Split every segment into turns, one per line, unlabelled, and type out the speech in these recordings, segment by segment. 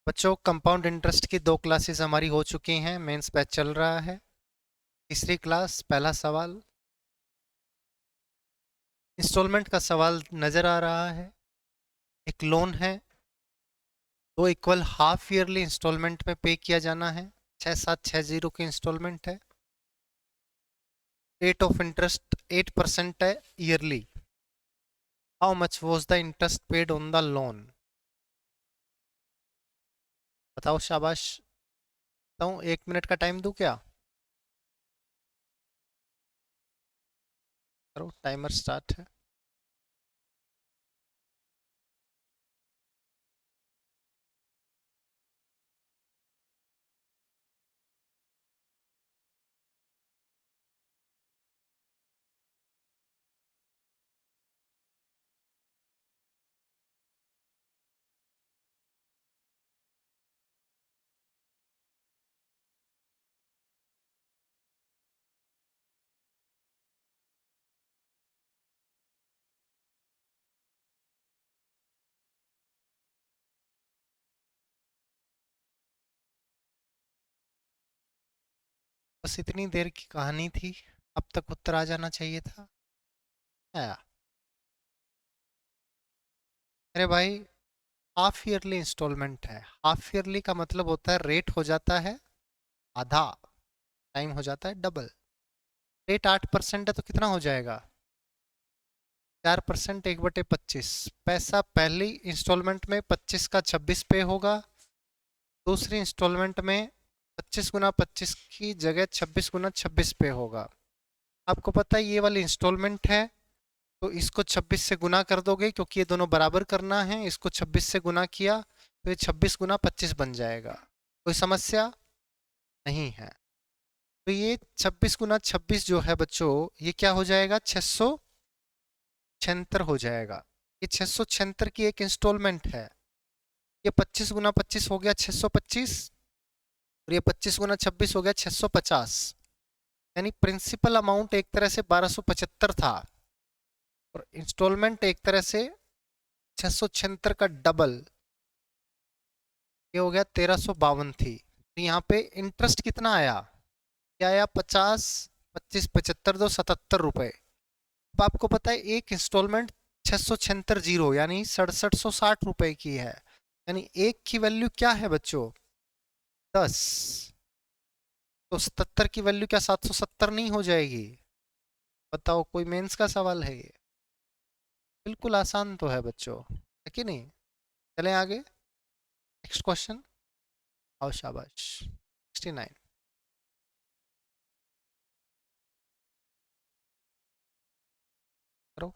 बच्चों, compound interest की 2 classes हमारी हो चुकी हैं। मेंस बैच चल रहा है। तीसरी क्लास, पहला सवाल। इंस्टॉलमेंट का सवाल नज़र आ रहा है। एक लोन है, 2 इक्वल हाफ ईयरली इंस्टॉलमेंट में पे किया जाना है। 6760 की इंस्टॉलमेंट है। रेट ऑफ इंटरेस्ट 8% है yearly. How much was the interest paid on the loan? बताओ, शाबाश। बताऊँ, 1 मिनट का टाइम दूँ क्या? करो, टाइमर स्टार्ट है। बस इतनी देर की कहानी थी। अब तक उत्तर आ जाना चाहिए था। आया। अरे भाई, हाफ ईयरली इंस्टॉलमेंट है। हाफ ईयरली का मतलब होता है रेट हो जाता है आधा, टाइम हो जाता है डबल। रेट 8% है तो कितना हो जाएगा? 4%, 1/25। पैसा पहली इंस्टॉलमेंट में 25 का 26 पे होगा। दूसरी इंस्टॉलमेंट में 25 × 25 की जगह 26 × 26 पे होगा। आपको पता है ये वाली इंस्टॉलमेंट है, तो इसको 26 से गुना कर दोगे, क्योंकि ये दोनों बराबर करना है। इसको 26 से गुना किया तो ये 26 × 25 बन जाएगा। कोई समस्या नहीं है। तो ये 26 × 26 जो है बच्चों, ये क्या हो जाएगा? 676 हो जाएगा। ये 676 की एक इंस्टॉलमेंट है। ये 25 × 25 हो गया 625, और ये 25 × 26 हो गया 650। यानी प्रिंसिपल अमाउंट एक तरह से 1275 था, और इंस्टॉलमेंट एक तरह से 676 का डबल, ये हो गया 1352 थी। तो यहाँ पे इंटरेस्ट कितना आया? क्या आया? 50, 25, 75, 2 77 रुपए। अब आपको पता है एक इंस्टॉलमेंट 676 यानी 6760 रुपए की है। यानी एक की वैल्यू क्या है बच्चों? 10। तो 77 की वैल्यू क्या 770 नहीं हो जाएगी? बताओ, कोई मेंस का सवाल है ये? बिल्कुल आसान तो है बच्चों, है कि नहीं? चलें आगे। Next question. आओ, शाबाश। 69। करो।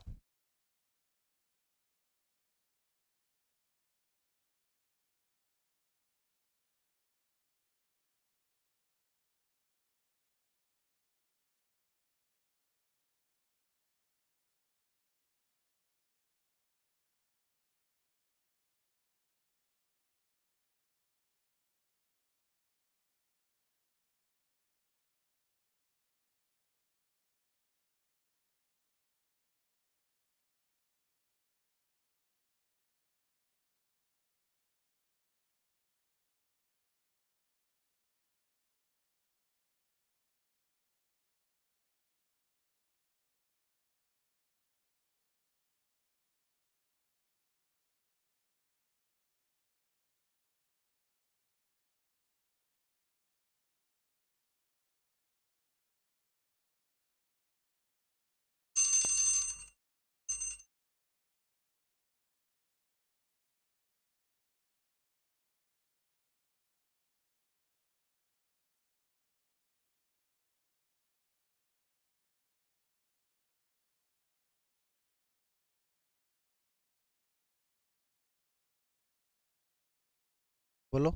बोलो,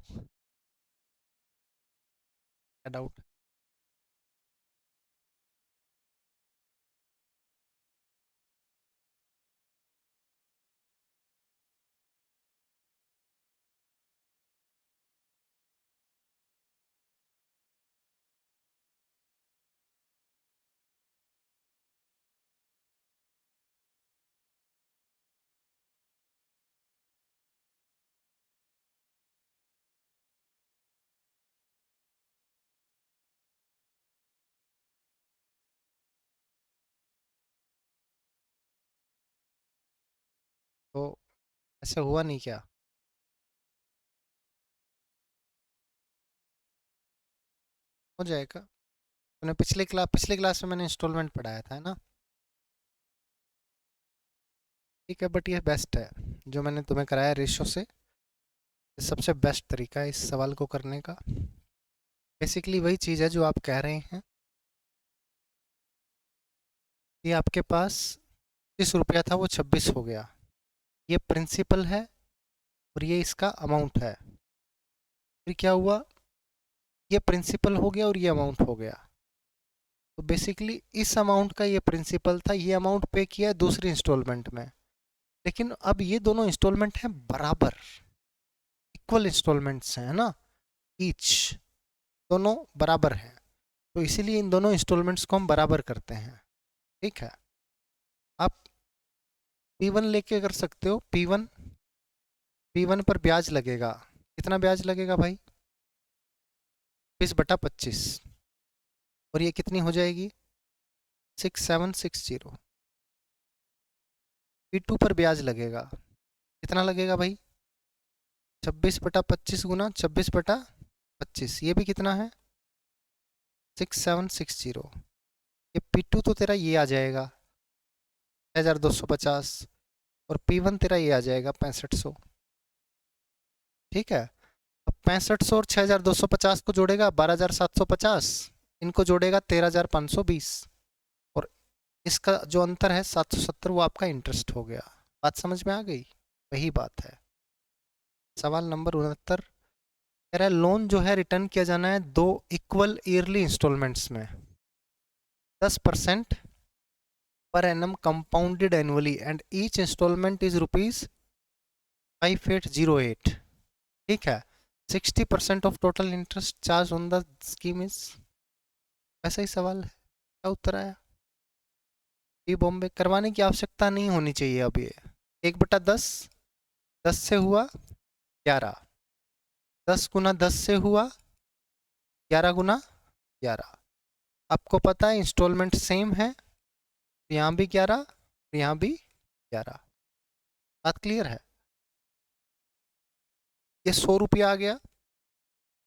क्या डाउट? तो ऐसे हुआ नहीं क्या? हो जाएगा। तूने पिछले क्लास में मैंने इंस्टॉलमेंट पढ़ाया था, है ना? ठीक है, बट ये बेस्ट है जो मैंने तुम्हें कराया रेशो से। ये सबसे बेस्ट तरीका है इस सवाल को करने का। बेसिकली वही चीज़ है जो आप कह रहे हैं। ये आपके पास 30 रुपया था, वो 26 हो गया। ये प्रिंसिपल है और ये इसका अमाउंट है। फिर क्या हुआ? ये प्रिंसिपल हो गया और ये अमाउंट हो गया। तो बेसिकली इस अमाउंट का ये प्रिंसिपल था, ये अमाउंट पे किया है दूसरी इंस्टॉलमेंट में। लेकिन अब ये दोनों इंस्टॉलमेंट हैं बराबर, इक्वल इंस्टॉलमेंट्स हैं, है ना? ईच, दोनों बराबर हैं। तो इसीलिए इन दोनों इंस्टॉलमेंट्स को हम बराबर करते हैं। ठीक है। आप P1 लेके कर सकते हो। P1 पर ब्याज लगेगा। कितना ब्याज लगेगा भाई? 20/25। और ये कितनी हो जाएगी? 6760। P2 पर ब्याज लगेगा। कितना लगेगा भाई? 26/25 गुना 26/25, ये भी कितना है? 6760। ये P2 तो तेरा ये आ जाएगा 6250, और P1 तेरा ये आ जाएगा 6500। ठीक है। अब 6500 और 6250 को जोड़ेगा 12750, इनको जोड़ेगा 13520, और इसका जो अंतर है 770, वो आपका इंटरेस्ट हो गया। बात समझ में आ गई? वही बात है। सवाल नंबर 69 कह रहा है लोन जो है रिटर्न किया जाना है 2 इक्वल ईयरली इंस्टॉलमेंट्स में, 10% पर annum compounded annually, and each instalment is ₹5808। ठीक है। 60% of total interest charge on the scheme is. ऐसा ही सवाल है। क्या उत्तर आया? ये बॉम्बे करवाने की आवश्यकता नहीं होनी चाहिए अब ये। 1/10, 10 से हुआ 11, 10 × 10 से हुआ 11 × 11। आपको पता है इंस्टॉलमेंट सेम है, यहाँ भी 11, यहाँ भी 11। बात क्लियर है? ये 100 रुपया आ गया,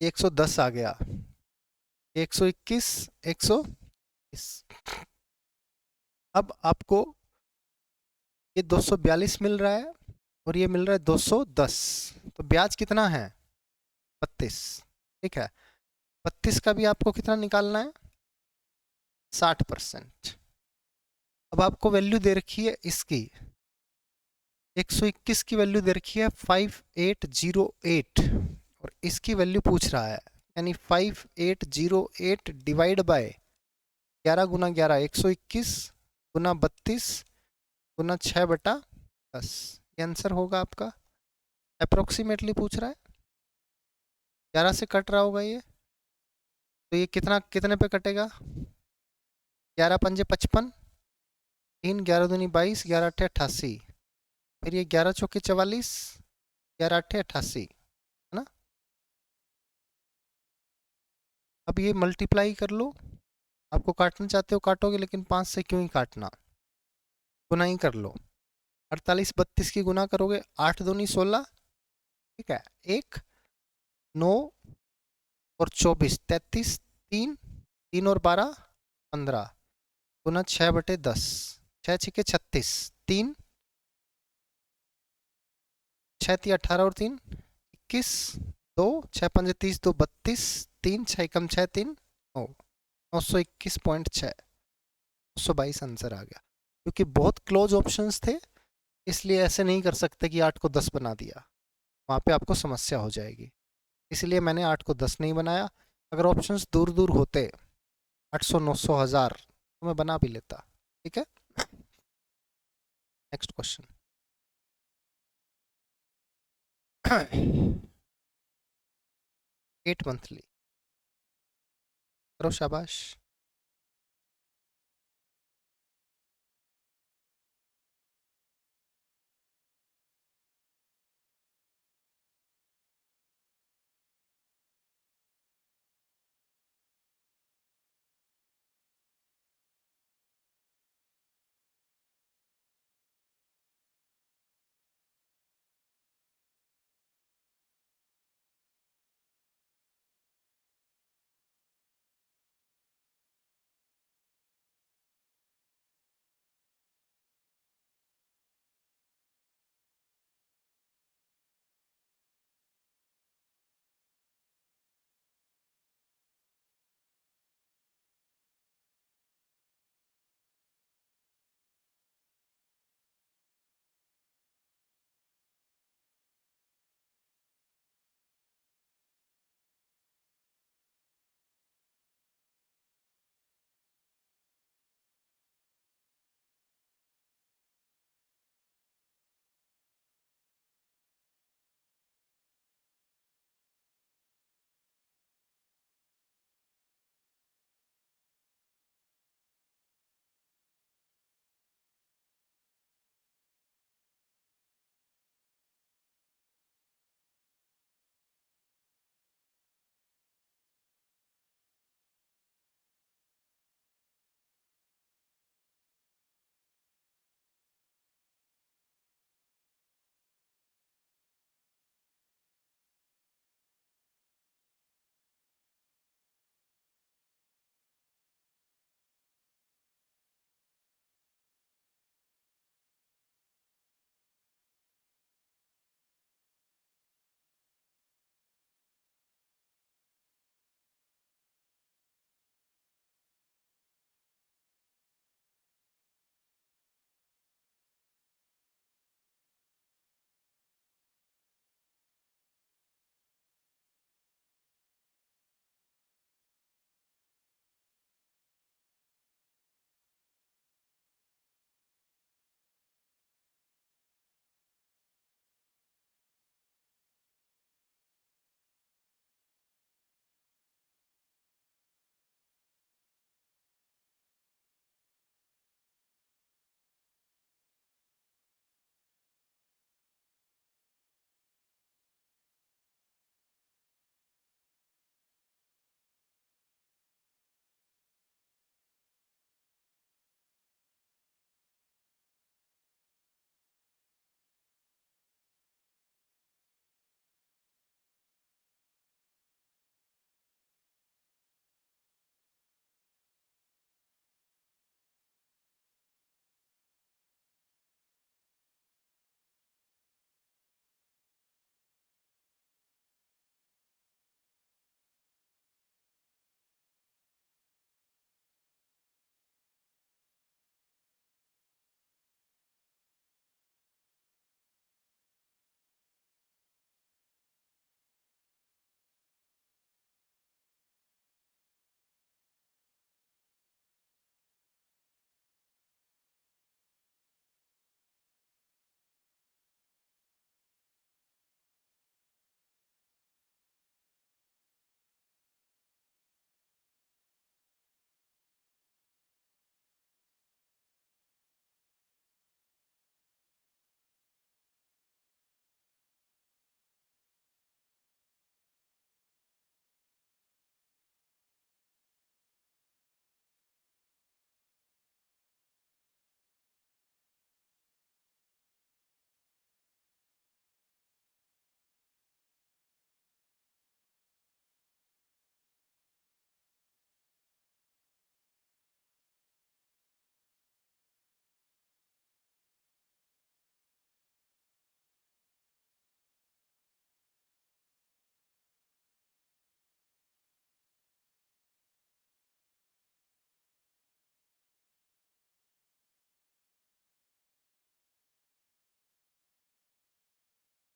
110 आ गया, 121, 120। अब आपको ये 242 मिल रहा है और ये मिल रहा है 210। तो ब्याज कितना है? 32। ठीक है। 32 का भी आपको कितना निकालना है? 60%। अब आपको वैल्यू दे रखी है इसकी, 121 की वैल्यू दे रखी है 5808, और इसकी वैल्यू पूछ रहा है, यानी 5808 डिवाइड बाय 11 × 11, 121 गुना 32 गुना 6/10, ये आंसर होगा आपका। अप्रोक्सीमेटली पूछ रहा है, 11 से कट रहा होगा ये, तो ये कितने पे कटेगा? 11×5 = 55, 3 11 दूनी 22, 11 8 88, फिर ये 11 चौके 44, 11 8 88, है ना? अब ये मल्टीप्लाई कर लो। आपको काटना चाहते हो काटोगे, लेकिन 5 से क्यों ही काटना, गुना ही कर लो। 48 32 की गुना करोगे, 8 दूनी 16। ठीक है। 1 9 और 24 33, 3 3 और 12 15, गुना 6/10, 6×6 = 36, 3 6 × 18 और 3 21, 2 6×5 = 30, 2 32, 3 6 × 6 = 3, 9, 921.6, 922 आंसर आ गया। क्योंकि बहुत क्लोज ऑप्शंस थे, इसलिए ऐसे नहीं कर सकते कि 8 को 10 बना दिया, वहाँ पे आपको समस्या हो जाएगी। इसलिए मैंने 8 को 10 नहीं बनाया। अगर ऑप्शंस दूर दूर होते, 800 900 1000, तो मैं बना भी लेता। ठीक है। Next question. 8 मंथली, करो शाबाश।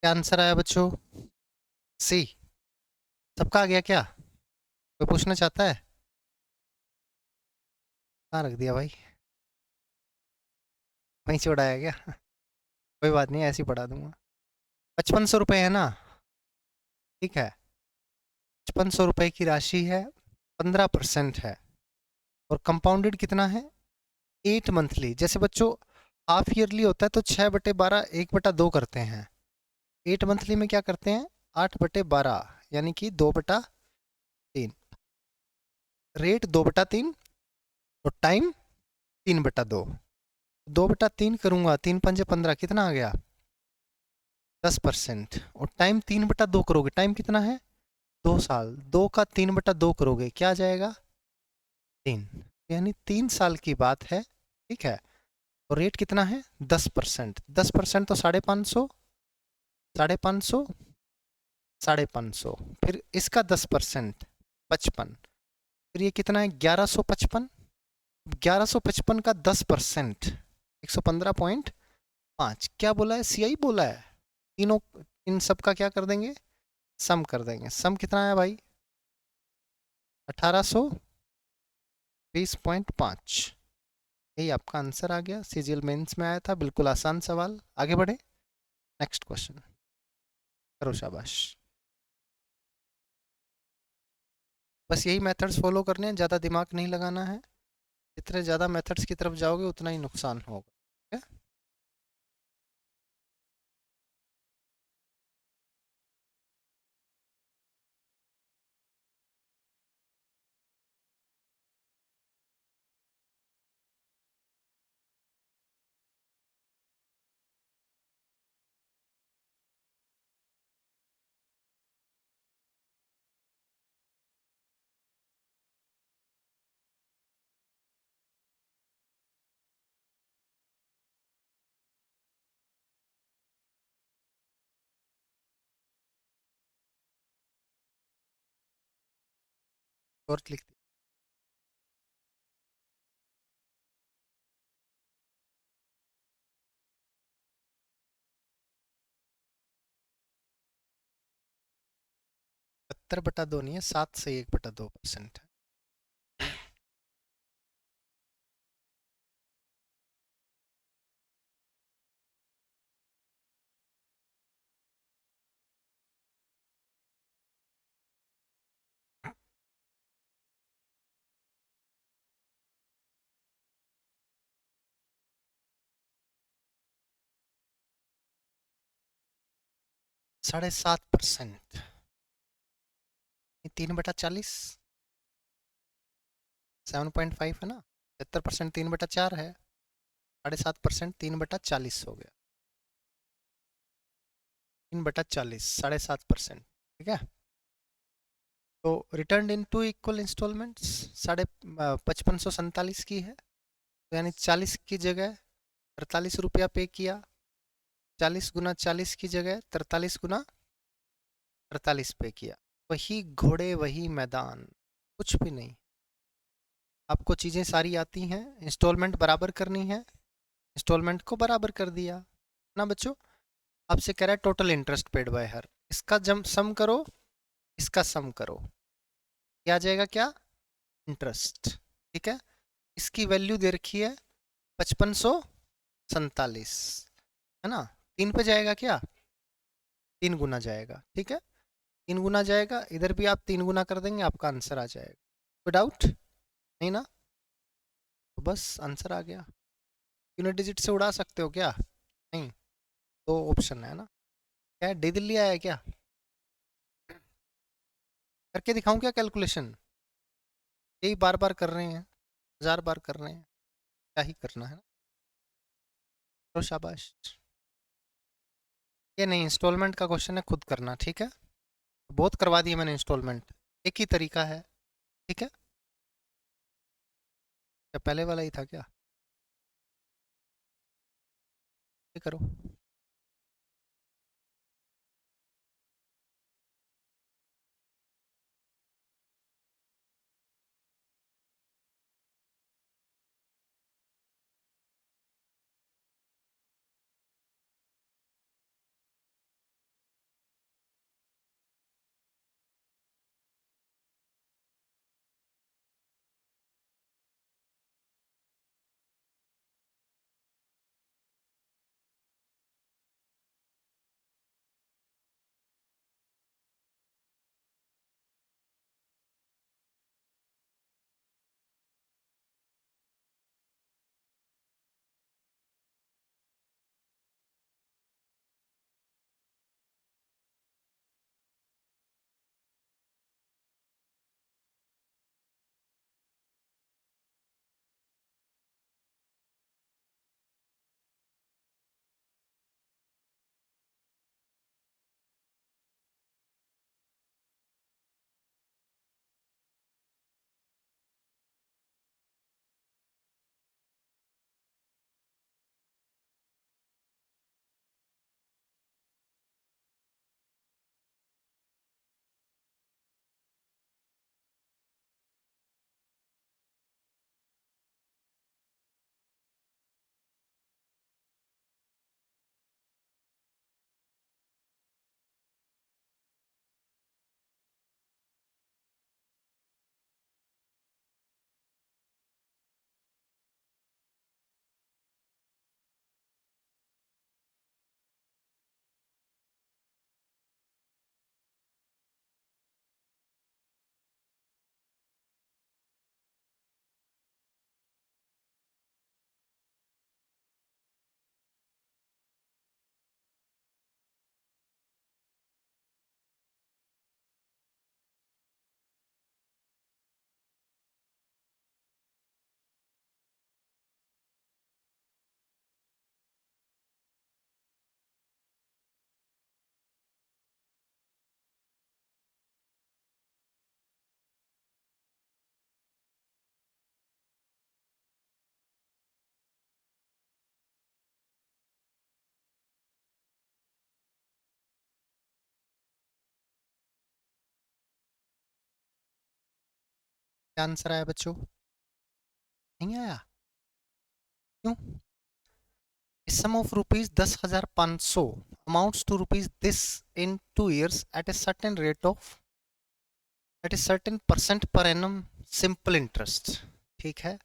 क्या आंसर आया बच्चों? सी। सबका आ गया क्या? कोई पूछना चाहता है? कहाँ रख दिया भाई? वहीं छोड़ाया क्या? कोई बात नहीं, ऐसे ही पढ़ा दूंगा। 5500 रुपये है ना? ठीक है। 5500 रुपये की राशि है, 15% है। और कंपाउंडेड कितना है? 8 मंथली। जैसे बच्चों हाफ ईयरली होता है तो 6/12 1/2 करते हैं। 8 मंथली में क्या करते हैं? 8/12 यानी कि 2/3। रेट 2/3 और टाइम 3/2। 2/3 करूंगा, 3×5 = 15, कितना आ गया? 10%। और टाइम 3/2 करोगे, टाइम कितना है? 2 साल। 2 का 3/2 करोगे, क्या आ जाएगा? 3। यानी 3 साल की बात है। ठीक है। और रेट कितना है? 10%। 10% तो 550, 550, 550। फिर इसका 10% 55। फिर ये कितना है? 1155। 1155 का 10% 115.5। क्या बोला है? CI बोला है। तीनों, इन सब का क्या कर देंगे? सम कर देंगे। सम कितना है भाई? 1820.5। यही आपका आंसर आ गया। सीजीएल मेंस में आया था, बिल्कुल आसान सवाल। आगे बढ़े, नेक्स्ट क्वेश्चन करो, शाबाश। बस यही मेथड्स फॉलो करने हैं, ज़्यादा दिमाग नहीं लगाना है। जितने ज़्यादा मेथड्स की तरफ जाओगे उतना ही नुकसान होगा। ठीक है? और लिख 70/2 नहीं है, 7 से 1/2% है। 7.5%। 3/40, 7.5 है ना? 70% 3/4 है। 7.5% 3/40 हो गया। 3/40, 7.5%। ठीक है। तो return in two equal instalments 5547 की है। तो यानी 40 की जगह 43 रुपया पे किया। 40 × 40 की जगह 43 × 48 पे किया। वही घोड़े वही मैदान, कुछ भी नहीं। आपको चीज़ें सारी आती हैं, इंस्टॉलमेंट बराबर करनी है, इंस्टॉलमेंट को बराबर कर दिया ना बच्चों। आपसे कह रहा है टोटल इंटरेस्ट पेड बाय हर, इसका जब सम करो, इसका सम करो, क्या आ जाएगा? क्या? इंटरेस्ट। ठीक है। इसकी वैल्यू दे रखी है 5547, है ना? 3 पे जाएगा क्या? 3 गुना जाएगा। ठीक है। 3 गुना जाएगा, इधर भी आप 3 गुना कर देंगे, आपका आंसर आ जाएगा। कोई डाउट नहीं ना? तो बस आंसर आ गया। यूनिट डिजिट से उड़ा सकते हो क्या? नहीं। दो ऑप्शन है ना? क्या डी दिल्ली आया है क्या? करके दिखाऊं क्या कैलकुलेशन? यही बार बार कर रहे हैं, 1000 बार कर रहे हैं, क्या ही करना है ना? तो शाबाश। ये नहीं, इंस्टॉलमेंट का क्वेश्चन है, खुद करना। ठीक है। बहुत करवा दिए मैंने इंस्टॉलमेंट, एक ही तरीका है। ठीक है। क्या पहले वाला ही था क्या? ये करो। क्या आंसर आया बच्चों? नहीं आया? क्यों? Sum of rupees 10,500 amounts to rupees this in 2 years at a certain rate of at a certain percent per annum simple interest. ठीक है.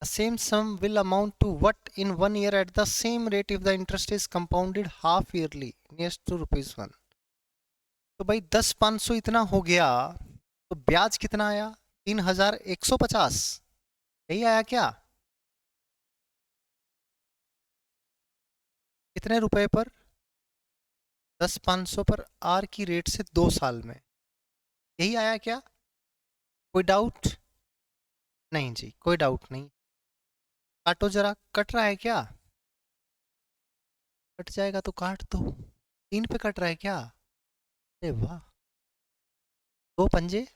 The same sum will amount to what in 1 year at the same rate if the interest is compounded half yearly nearest to rupees 1. तो भाई 10,500 इतना हो गया, तो ब्याज कितना आया? 3,150. यही आया क्या? कितने रुपए पर? 10,500 पर आर की रेट से 2 साल में. यही आया क्या? कोई डाउट? नहीं जी, कोई डाउट नहीं. काटो जरा. कट रहा है क्या? कट जाएगा तो काट दो. 3 पे कट रहा है क्या? अरे वाह. 2 पंजे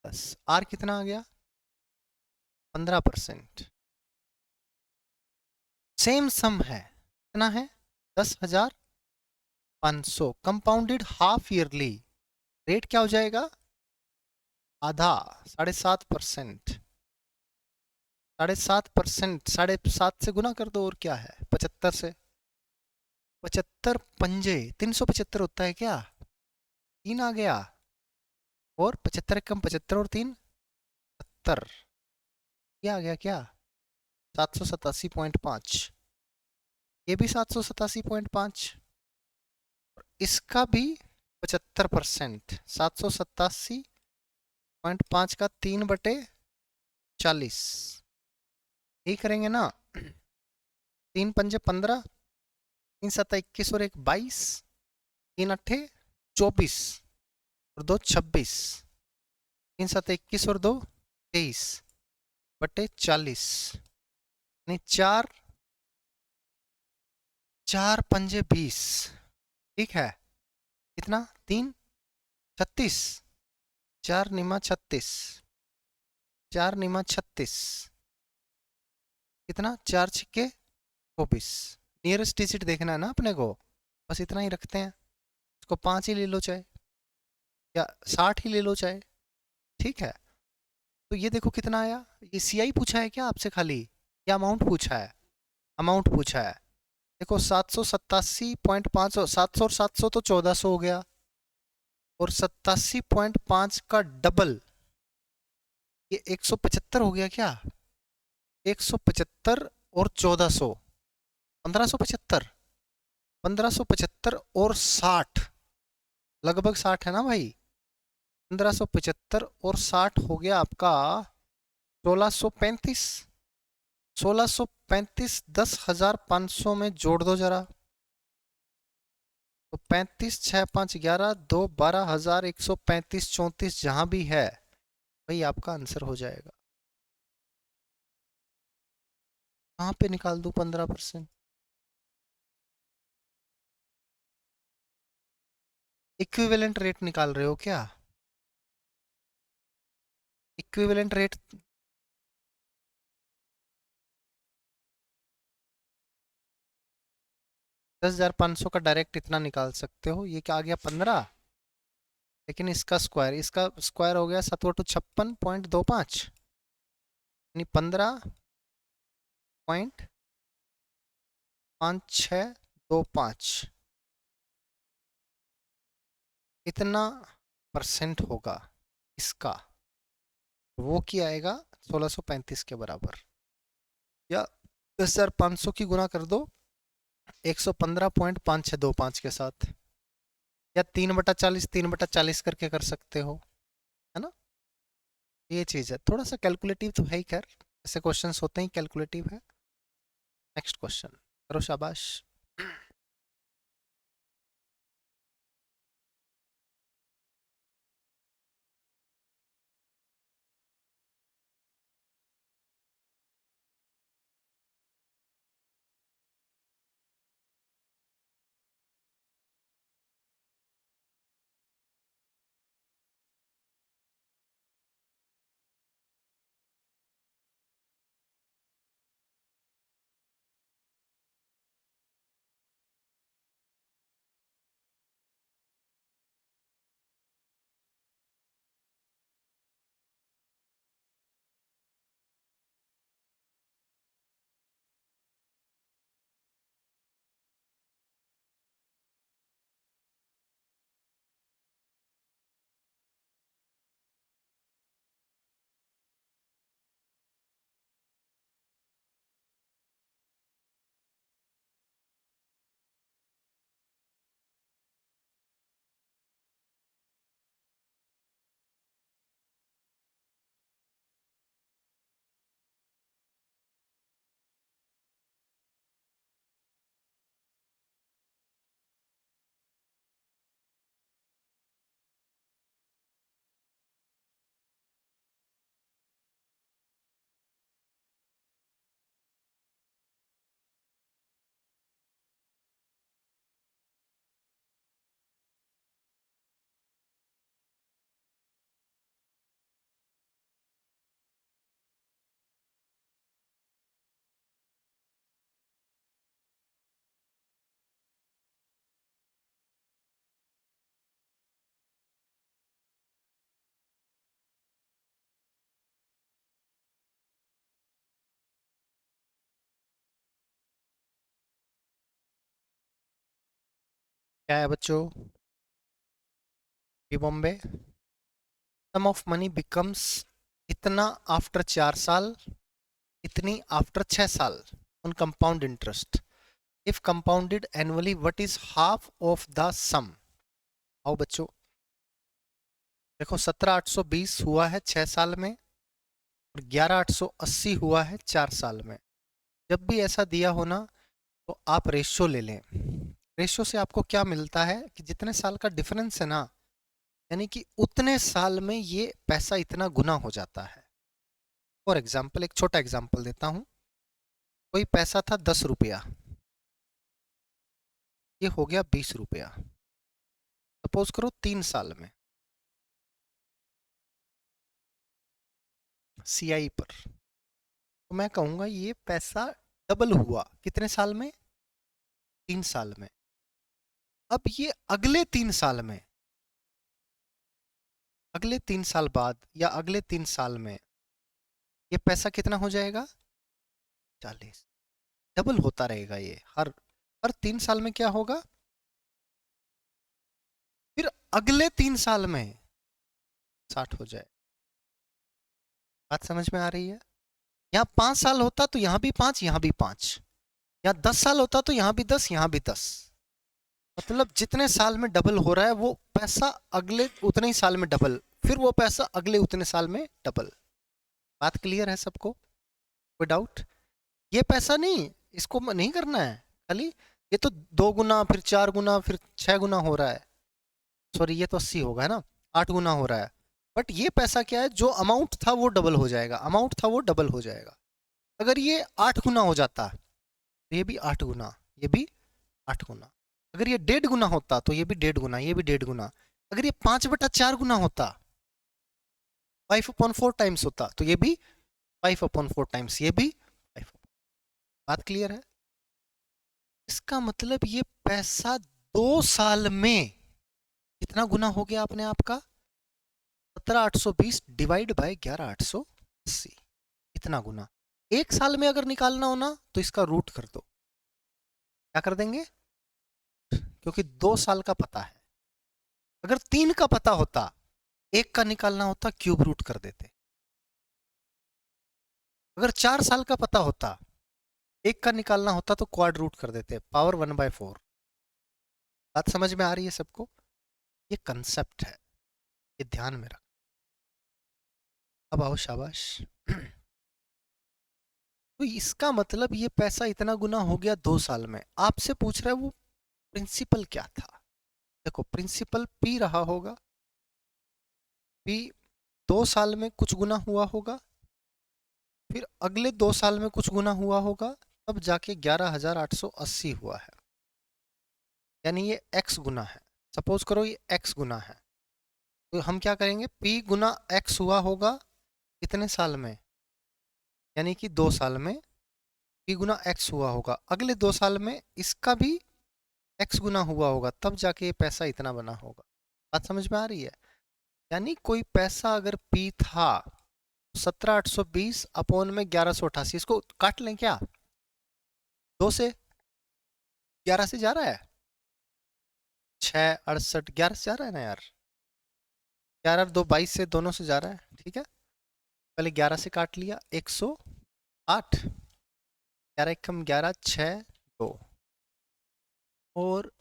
10. आर कितना आ गया? 15%. सेम सम है. कितना है? 10,500 कंपाउंडेड हाफ ईयरली. रेट क्या हो जाएगा? आधा. 7.5%. 7.5%. 7.5 से गुना कर दो. और क्या है? 75 से. 75 पंजे 375 होता है क्या? 3 आ गया. और 75 कम 75 और 3 70. ये आ गया क्या? 787.5. ये भी 787.5. इसका भी 75%. 787.5 का 3/40. यही करेंगे ना? 3 पंजे 15. 3 7 21 और 1 22. 3 8 24 और 2 26. 3 7 21 और 2 23/40. नहीं, 4 4 पंजे 20. ठीक है. कितना? 3 36. 4 निमा 36. 4 निमा 36. कितना? 4 6 24. नियरेस्ट डिजिट देखना है ना अपने को. बस इतना ही रखते हैं. इसको 5 ही ले लो चाहे, या 60 ही ले लो चाहे. ठीक है. तो ये देखो कितना आया. ये सीआई पूछा है क्या आपसे खाली, या अमाउंट पूछा है? अमाउंट पूछा है. देखो 787.5. 700 और 700 तो 1400 हो गया. और 87.5 का डबल, ये 175 हो गया क्या? 175 और 1400 1575. 1575 और 60, लगभग 60 है ना भाई. 1575 और 60 हो गया आपका 1635. 1635 10,500 में जोड़ दो जरा. तो 35 6 5 11 2 12,135 34 जहां भी है भाई आपका आंसर हो जाएगा. कहाँ पे निकाल दूं 15%? इक्विवेलेंट रेट निकाल रहे हो क्या? इक्विवेलेंट रेट 10,500 का डायरेक्ट इतना निकाल सकते हो. ये क्या आ गया? 15. लेकिन इसका स्क्वायर हो गया 7×56.25, यानी 15.5625. इतना परसेंट होगा इसका. वो क्या आएगा? 1635 के बराबर. या 10,500 की गुना कर दो 115.5625 के साथ, या 3/40 3/40 करके कर सकते हो, है ना? ये चीज़ है. थोड़ा सा कैलकुलेटिव तो है ही. खैर, ऐसे क्वेश्चंस होते ही कैलकुलेटिव है. नेक्स्ट क्वेश्चन करो. शाबाश. क्या है बच्चों? Bombay, sum of money becomes इतना आफ्टर 4 साल, इतनी आफ्टर 6 साल on compound interest. If compounded annually what is half of the sum? आओ बच्चों, देखो 17,820 हुआ है 6 साल में और 11,880 हुआ है 4 साल में। जब भी ऐसा दिया हो ना तो आप रेशियो ले लें। रेशियो से आपको क्या मिलता है कि जितने साल का डिफरेंस है ना, यानी कि उतने साल में ये पैसा इतना गुना हो जाता है। फॉर एग्जाम्पल, एक छोटा एग्जाम्पल देता हूं। कोई पैसा था 10 रुपया, ये हो गया 20 रुपया। सपोज करो 3 साल में सीआई पर, तो मैं कहूंगा ये पैसा डबल हुआ कितने साल में? 3 साल में। अब ये अगले 3 साल बाद या अगले 3 साल में ये पैसा कितना हो जाएगा? 40। डबल होता रहेगा ये हर हर 3 साल में। क्या होगा फिर अगले 3 साल में? 60 हो जाए। बात समझ में आ रही है? यहाँ 5 साल होता तो यहाँ भी 5, यहाँ भी 5। यहाँ 10 साल होता तो यहाँ भी 10, यहाँ भी 10। मतलब जितने साल में डबल हो रहा है वो पैसा अगले उतने ही साल में डबल, फिर वो पैसा अगले उतने साल में डबल। बात क्लियर है सबको? कोई डाउट? ये पैसा नहीं, इसको नहीं करना है खाली, ये तो 2 गुना फिर 4 गुना फिर 6 गुना हो रहा है। सॉरी, ये तो 80 होगा है ना, 8 गुना हो रहा है। बट ये पैसा क्या है, जो अमाउंट था वो डबल हो जाएगा, अमाउंट था वो डबल हो जाएगा। अगर ये 8 गुना हो जाता तो ये भी 8 गुना, ये भी 8 गुना। अगर ये 1.5 गुना होता तो ये भी 1.5 गुना, ये भी 1.5 गुना। अगर ये 5/4 गुना होता, 5/4 टाइम्स होता, तो ये भी 5/4 टाइम्स, ये भी 5। बात क्लियर है? इसका मतलब ये पैसा 2 साल में कितना गुना हो गया अपने आप का? 17,820 डिवाइड बाय 11,880, इतना गुना। 1 साल में अगर निकालना हो ना तो इसका रूट कर दो। क्या कर देंगे? क्योंकि 2 साल का पता है। अगर 3 का पता होता, 1 का निकालना होता, क्यूब रूट कर देते। अगर 4 साल का पता होता, 1 का निकालना होता तो क्वाड रूट कर देते, पावर 1/4। बात समझ में आ रही है सबको? ये कंसेप्ट है, ये ध्यान में रख। अब आओ, शाबाश। तो इसका मतलब ये पैसा इतना गुना हो गया 2 साल में। आपसे पूछ रहा है वो प्रिंसिपल क्या था। देखो, प्रिंसिपल पी रहा होगा, पी 2 साल में कुछ गुना हुआ होगा, फिर अगले 2 साल में कुछ गुना हुआ होगा, तब जाके 11,880 हुआ है। यानी ये x गुना है। सपोज करो ये x गुना है, तो हम क्या करेंगे, p गुना x हुआ होगा कितने साल में? यानी कि 2 साल में p गुना x हुआ होगा, अगले 2 साल में इसका भी x गुना हुआ होगा, तब जाके ये पैसा इतना बना होगा। बात समझ में आ रही है? यानी कोई पैसा अगर p था, 17,820 अपॉन में 11,880, इसको काट लें क्या? 2 से 11 से जा रहा है, 6, 68, 11 से जा रहा है ना यार, 11 और 2 22 से, दोनों से जा रहा है। ठीक है, पहले 11 से काट लिया, 108, 11 एकम 11, 6, 2 और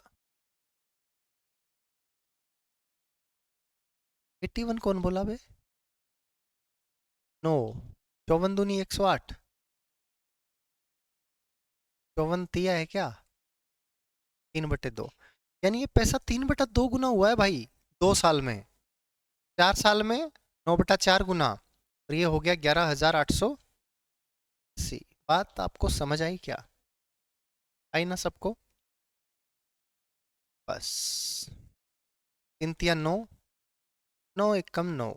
81 कौन बोला बे? नो, 54 दूनी 108, 54 तिया है क्या? 3/2। यानी ये पैसा 3/2 गुना हुआ है भाई 2 साल में। 4 साल में 9/4 गुना, और ये हो गया 11,880। बात आपको समझ आई क्या? आई ना सबको? बस, 3 तिया 9, 9 एकम 9,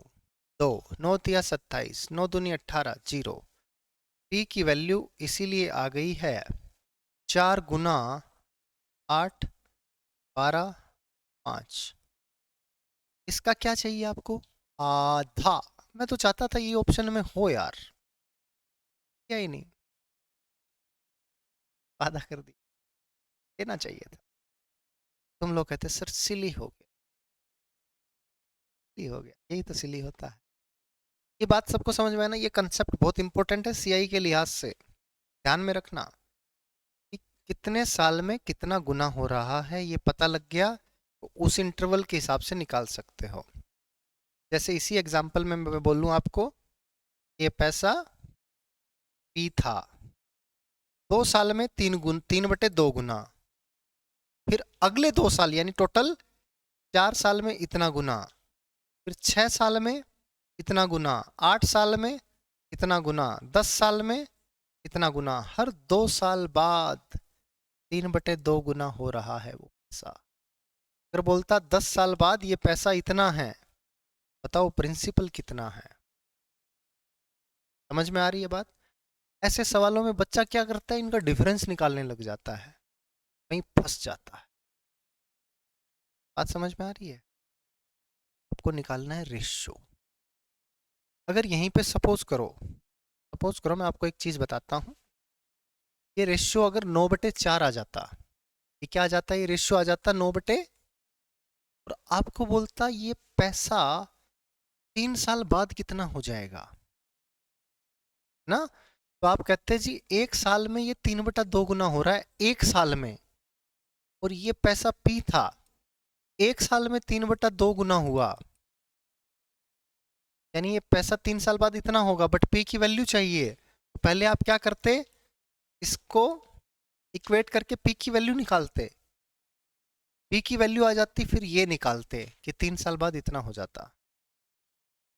2, 9 तिया 27, 9 दूनी 18, 0। पी की वैल्यू इसीलिए आ गई है 4 × 8, 12, 5। इसका क्या चाहिए आपको? आधा। मैं तो चाहता था ये ऑप्शन में हो यार, क्या ही नहीं, आधा कर दी, देना चाहिए था। तुम लोग कहते सर सिली हो गया, सिली हो गया, यही तो सिली होता है। ये बात सबको समझ में आना, ये कंसेप्ट बहुत इंपॉर्टेंट है सीआई के लिहाज से, ध्यान में रखना कि कितने साल में कितना गुना हो रहा है, ये पता लग गया तो उस इंटरवल के हिसाब से निकाल सकते हो। जैसे इसी एग्जांपल में मैं बोलूं आपको, ये पैसा पी था, 2 साल में 3/2 गुना, फिर अगले 2 साल यानी टोटल 4 साल में इतना गुना, फिर 6 साल में इतना गुना, 8 साल में इतना गुना, 10 साल में इतना गुना, हर 2 साल बाद 3/2 गुना हो रहा है वो पैसा। अगर बोलता 10 साल बाद ये पैसा इतना है, बताओ प्रिंसिपल कितना है। समझ में आ रही है बात? ऐसे सवालों में बच्चा क्या करता है, इनका डिफरेंस निकालने लग जाता है, वहीं फंस जाता है। बात समझ में आ रही है? आपको निकालना है रेशियो। अगर यहीं पे सपोज करो मैं आपको एक चीज बताता हूं, ये रेशियो अगर 9/4 आ जाता, ये क्या आ जाता है, ये रेशियो आ जाता 9/, और आपको बोलता ये पैसा 3 साल बाद कितना हो जाएगा ना, तो आप कहते जी 1 साल में ये 3/2 गुना हो रहा है, 1 साल में, और ये पैसा पी था, 1 साल में 3/2 गुना हुआ, यानी ये पैसा 3 साल बाद इतना होगा, बट पी की वैल्यू चाहिए, तो पहले आप क्या करते, इसको इक्वेट करके पी की वैल्यू निकालते, पी की वैल्यू आ जाती, फिर ये निकालते कि 3 साल बाद इतना हो जाता।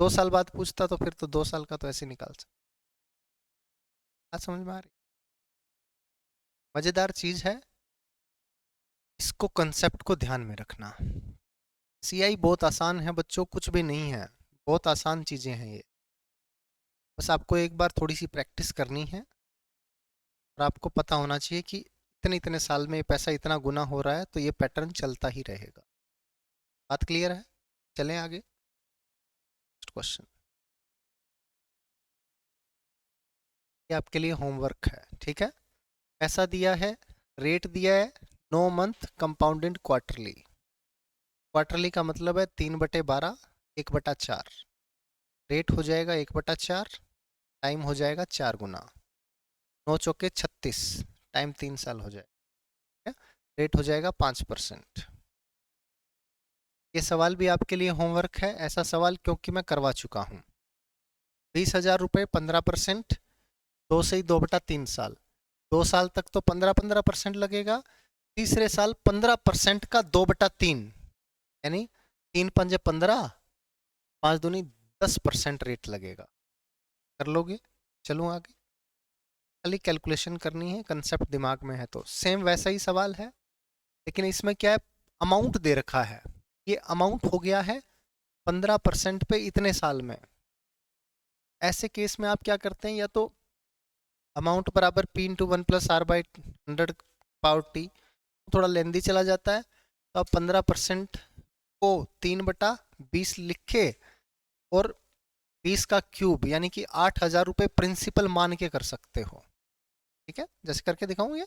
2 साल बाद पूछता तो फिर तो 2 साल का तो ऐसे निकाल सकते। बात समझ में आ रही? मजेदार चीज है, इसको कंसेप्ट को ध्यान में रखना। सीआई बहुत आसान है बच्चों, कुछ भी नहीं है, बहुत आसान चीजें हैं ये, बस आपको एक बार थोड़ी सी प्रैक्टिस करनी है, और आपको पता होना चाहिए कि इतने इतने साल में ये पैसा इतना गुना हो रहा है, तो ये पैटर्न चलता ही रहेगा। बात क्लियर है? चलें आगे, नेक्स्ट क्वेश्चन। ये आपके लिए होमवर्क है, ठीक है? ऐसा दिया है, रेट दिया है 9 मंथ कंपाउंडेड क्वार्टरली, क्वार्टरली का मतलब है 3/12, 1/4, रेट हो जाएगा 1/4, टाइम हो जाएगा 4 गुना, 9 चौके 36, टाइम 3 साल हो जाएगा, रेट हो जाएगा 5%। ये सवाल भी आपके लिए होमवर्क है, ऐसा सवाल क्योंकि मैं करवा चुका हूँ। 20,000 रुपये 15%, 2 से ही 2/3 साल, 2 साल तक तो 15-15% लगेगा, तीसरे साल 15% का 2/3, यानी 3×5 = 15, 5×2 = 10% रेट लगेगा। कर लोगे? चलूँ आगे, खाली कैलकुलेशन करनी है, कंसेप्ट दिमाग में है तो सेम वैसा ही सवाल है, लेकिन इसमें क्या है, अमाउंट दे रखा है, ये अमाउंट हो गया है 15% पे इतने साल में। ऐसे केस में आप क्या करते हैं, या तो अमाउंट बराबर P × 1 + R/100 थोड़ा लेंदी चला जाता है, तो आप 15% को 3/20 लिखे, और 20 का क्यूब यानी कि 8,000 रुपये प्रिंसिपल मान के कर सकते हो। ठीक है, जैसे करके दिखाऊं, ये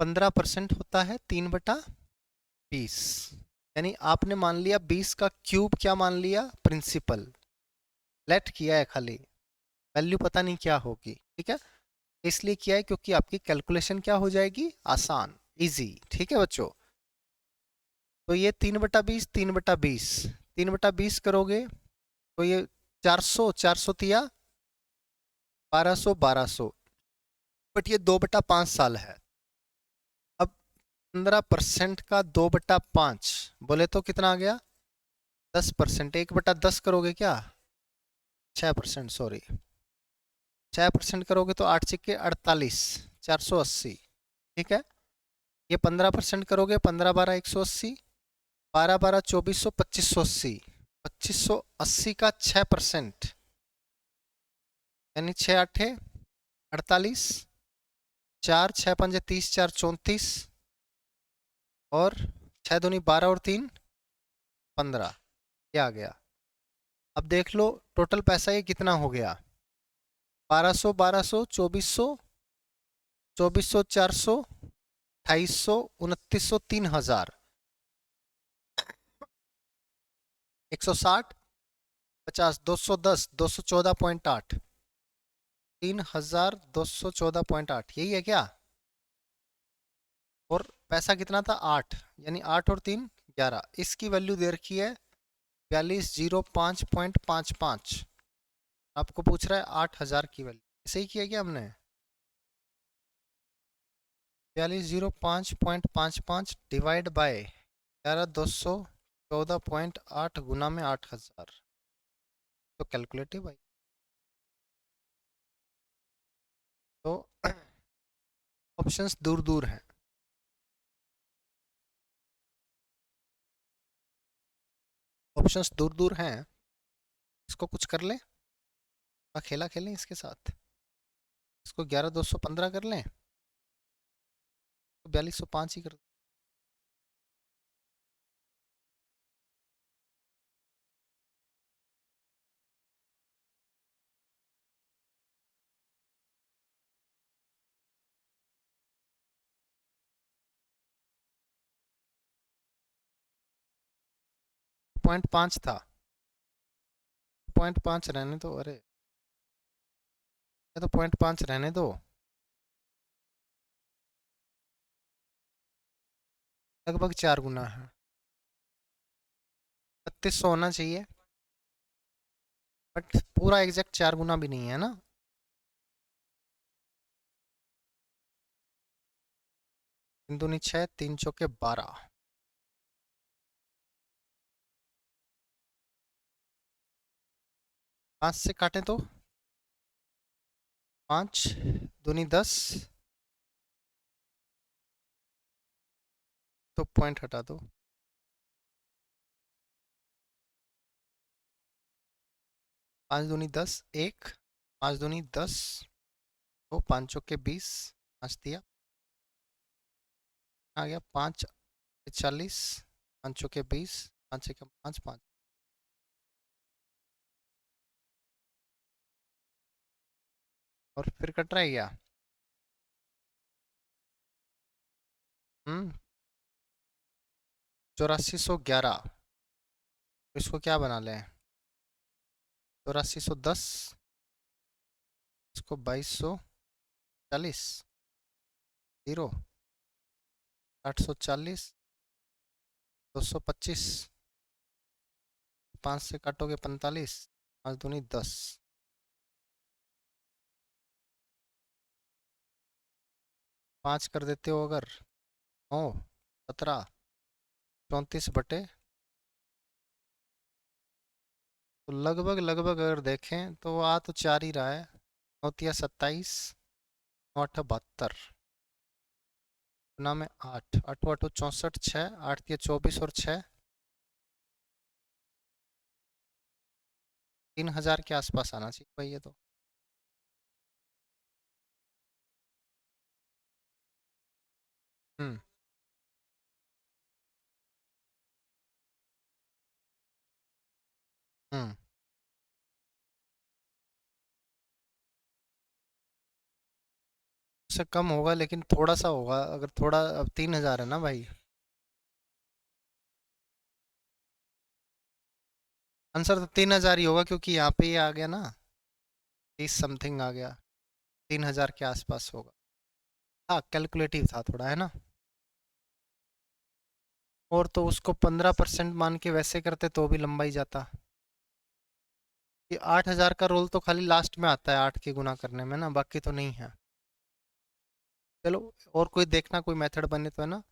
15% होता है 3/20, यानी आपने मान लिया 20 का क्यूब, क्या मान लिया, प्रिंसिपल, लेट किया है खाली, वैल्यू पता नहीं क्या होगी। ठीक है, इसलिए किया है क्योंकि आपकी कैलकुलेशन क्या हो जाएगी, आसान, इजी। ठीक है बच्चों, तो ये 3/20, 3/20, 3/20 करोगे तो ये 400, 400 तिया 1200, 1200, बट ये 2/5 साल है। अब 15% का 2/5 बोले तो कितना आ गया, 10%, 1/10 करोगे क्या, 6%, सॉरी 6% करोगे तो 8×6 = 48, 480। ठीक है, ये 15% करोगे, 15×12 = 180, 12×12 = 2400, 2580 का 6%, यानी 6×8 = 48, 4×6×5 = 30, 4×34, और 6×2 = 12 और 3 = 15, ये आ गया। अब देख लो टोटल पैसा ये कितना हो गया, 1200, 1200, 2400, 2400, 400, 2800, 2900, 3000, 160, 50, 210, 214.8, 3214.8, यही है क्या? और पैसा कितना था? 8, यानी 8 और 3 11। इसकी वैल्यू दे रखी है 4205.55। आपको पूछ रहा है 8000 की वैल्यू। सही किया क्या हमने? 4205.55 डिवाइड बाय 11214.8 गुना में 8000। तो कैलकुलेटिव भाई। तो ऑप्शंस दूर दूर हैं। ऑप्शंस दूर दूर हैं। इसको कुछ कर लें, खेला खेलें इसके साथ। इसको 11215 कर लें, तो 4205 ही कर। 0.5 था। 0.5 रहने दो। अरे ये तो 0.5 रहने दो। लगभग 4 गुना है। 3200 होना चाहिए, बट पूरा एग्जैक्ट 4 गुना भी नहीं है ना। तीन दूनी 6, 3 चौके 12। 5 से काटें तो 5 दूनी 10, तो पॉइंट हटा दो। 5 दूनी 10, 1, 5 दूनी 10, तो 5 चौके 20, 5 दिया, आ गया 5 40, 5 चौके 20, 5 एकम 5, 5। और फिर कट रहा है क्या? 8411। इसको क्या बना लें? 8410, इसको 2240, 0, 840, 225, 5 से काटोगे 45, 5 दूनी 10, 5 कर देते हो अगर 9, 17, 34 बटे, तो लगभग लगभग अगर देखें तो आ तो 4 ही रहा है। 9 27, 8 72, गुना में 8, 8 8 64, 6, 8 24 और 6, 3000 के आसपास आना चाहिए भाई ये तो। हम्म। हम्म। उससे कम होगा लेकिन थोड़ा सा होगा, अगर थोड़ा। अब 3000 है ना भाई। आंसर तो 3000 ही होगा, क्योंकि यहाँ पे ये आ गया ना, 30 समथिंग आ गया। 3000 के आसपास होगा। हाँ, कैलकुलेटिव था थोड़ा, है ना। और तो उसको 15% मान के वैसे करते तो भी लंबा ही जाता। ये 8000 का रोल तो खाली लास्ट में आता है 8 के गुना करने में ना, बाकी तो नहीं है। चलो, और कोई देखना, कोई मेथड बने तो, है ना।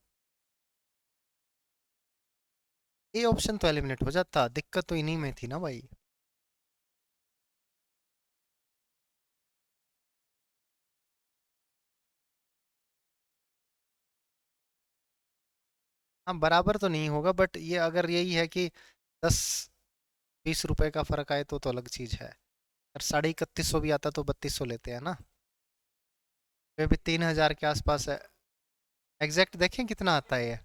ये ऑप्शन तो एलिमिनेट हो जाता, दिक्कत तो इन्हीं में थी ना भाई। हाँ, बराबर तो नहीं होगा, बट ये अगर यही है कि 10-20 रुपए का फर्क आए तो अलग चीज है। अगर 31,500 भी आता तो 3200 लेते हैं ना। ये भी 3000 के आसपास है। एग्जैक्ट देखें कितना आता है ये।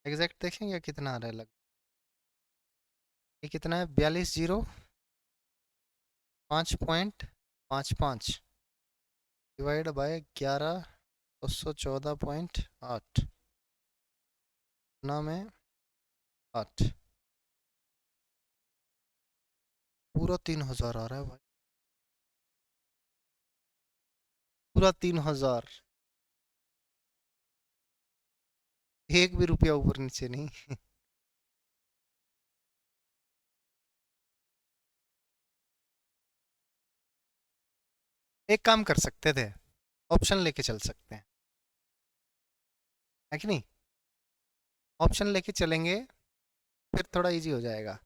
एग्जैक्ट देखें या कितना आ रहा है लग। ये कितना है? 4205.55 डिवाइड बाय 11। 214.8 गुना में 8, पूरा 3000 आ रहा है भाई, पूरा 3000, एक भी रुपया ऊपर नीचे नहीं। एक काम कर सकते थे, ऑप्शन लेके चल सकते हैं, है कि नहीं? ऑप्शन लेके चलेंगे, फिर थोड़ा इजी हो जाएगा।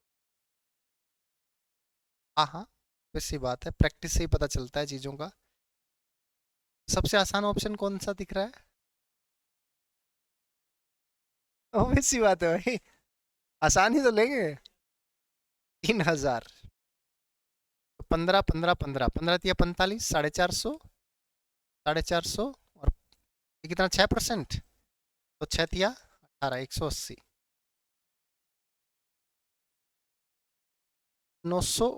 हाँ हाँ, वैसी बात है, प्रैक्टिस से ही पता चलता है चीज़ों का। सबसे आसान ऑप्शन कौन सा दिख रहा है? वैसी बात है भाई, आसान ही तो लेंगे। 3000, 15 15 15 15 दिया 45, 450, 450, और ये कितना, 6%, तो 6 दिया 18, 180, 900,